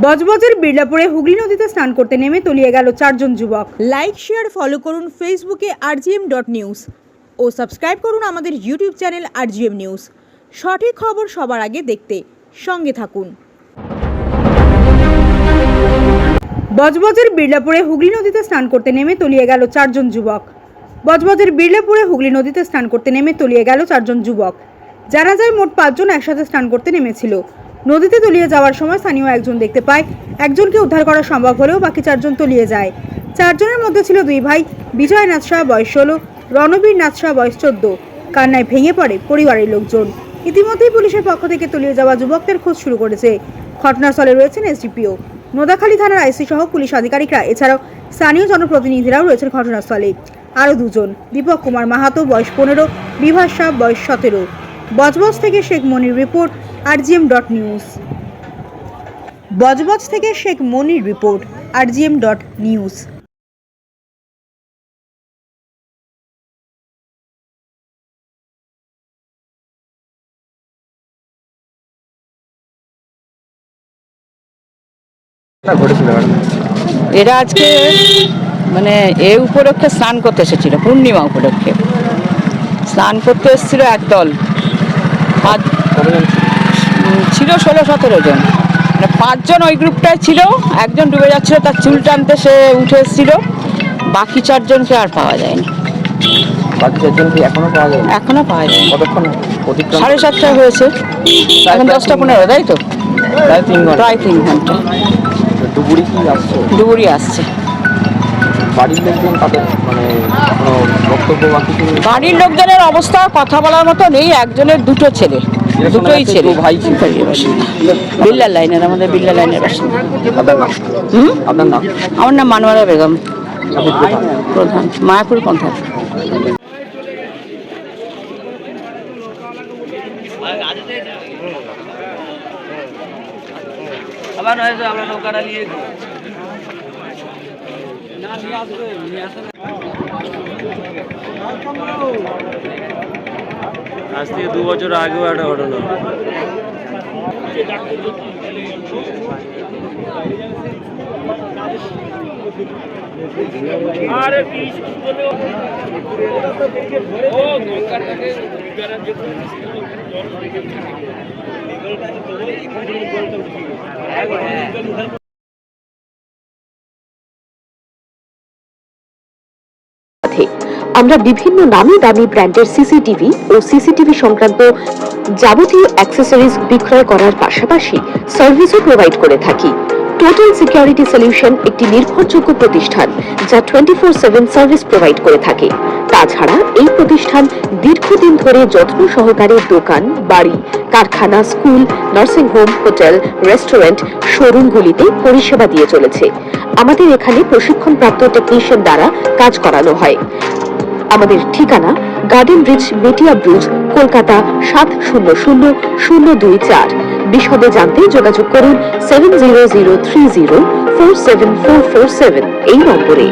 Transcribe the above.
বজবজের বিড়লাপুরে হুগলি নদীতে স্নান করতে নেমে তলিয়ে গেল 4 জন যুবক। লাইক শেয়ার ফলো করুন ফেসবুকে rgm.news ও সাবস্ক্রাইব করুন আমাদের ইউটিউব চ্যানেল rgm নিউজ। সঠিক খবর সবার আগে দেখতে সঙ্গে থাকুন। বজবজের বিড়লাপুরে হুগলি নদীতে স্নান করতে নেমে তলিয়ে গেল 4 জন যুবক। বজবজের বিড়লাপুরে হুগলি নদীতে স্নান করতে নেমে তলিয়ে গেল 4 জন যুবক। জানা যায় মোট 5 জন একসাথে স্নান করতে নেমেছিল। নদীতে তলিয়ে যাওয়ার সময় স্থানীয় একজন দেখতে পায়, একজনকে উদ্ধার করা সম্ভব হলেও বাকি 4 জন তলিয়ে যায়। 4 জনের মধ্যে ছিল 2 ভাই, বিজয় নাথ শাহ বয়স 16, রণবীর নাথ শাহ বয়স 14। কান্নায় ভেঙে পড়ে পরিবারের লোকজন। ইতিমধ্যেই পুলিশের পক্ষ থেকে তলিয়ে যাওয়া যুবকদের খোঁজ শুরু করেছে। ঘটনাস্থলে রয়েছেন এসডিপিও, নোদাখালী থানার আইসি সহ পুলিশ আধিকারিকরা। এছাড়াও স্থানীয় জনপ্রতিনিধিরাও রয়েছেন ঘটনাস্থলে। আরও 2 জন, দীপক কুমার মাহাতো বয়স 15, বিভাস শাহ বয়স 17। বজবজ থেকে শেখ মনির রিপোর্ট, rgm.news। বজবজ থেকে শেখ মনির রিপোর্ট, rgm.news। এরা আজকে মানে এই উপলক্ষে স্নান করতে এসেছিল, পূর্ণিমা উপলক্ষে স্নান করতে এসেছিল একদল। ছিল 16-17 জন, মানে 5 জন ওই গ্রুপটায় ছিল। একজন ডুবে যাচ্ছিল, তার চুল টানতে সে উঠে এসেছিল। বাকি 4 জনকে আর পাওয়া যায়নি। বাকি 4 জনকে এখনো পাওয়া যায়নি? এখনো পাওয়া যায়নি। কতক্ষণ? 7:30 হয়েছে, এখন 10:15, তাই তো? প্রায় 3 ঘন্টা। প্রায় 3 ঘন্টা। ডুবুরি কি আসছে? ডুবুরি আসছে। বাড়ির লোকজন তাদের মানে কোনো বক্তব্য বা কিছু? বাড়ির লোকজনের অবস্থা কথা বলার মতো নেই। একজনের 2 ছেলে, দুটোই ছেলে। ভাই ছিল? বিল্লা লাইনের, আমাদের বিল্লা লাইনের বাসিন্দা। আপনার নাম? আমার নাম মানওয়ারা বেগম, প্রধান, মায়াপুর পন্থা। আবার হয়তো আমরা নৌকাটা নিয়ে আজ থেকে 2 বছর আগেও একটা ঘটনা। আরে আমরা বিভিন্ন নামি দামি ব্র্যান্ডের সিসিটিভি ও সিসিটিভি সংক্রান্ত যাবতীয় অ্যাক্সেসরিজ বিক্রয় করার পাশাপাশি সার্ভিসও প্রোভাইড করে থাকি। টোটাল সিকিউরিটি সলিউশন একটি নির্ভরযোগ্য প্রতিষ্ঠান যা 24/7 সার্ভিস প্রোভাইড করে থাকে। তাছাড়া এই প্রতিষ্ঠান দীর্ঘদিন ধরে যত্ন সহকারে দোকান, বাড়ি, কারখানা, school, nursing home, hotel, restaurant, শোরুমগুলিতে পরিষেবা দিয়ে চলেছে। আমাদের এখানে প্রশিক্ষণপ্রাপ্ত টেকনিশিয়ান দ্বারা কাজ করানো হয়। আমাদের ঠিকানা গার্ডেন রিচ, মেটিয়া ব্রুজ, কলকাতা 700024। বিশদে জানতে যোগাযোগ করুন 7003047447 এই নম্বরে।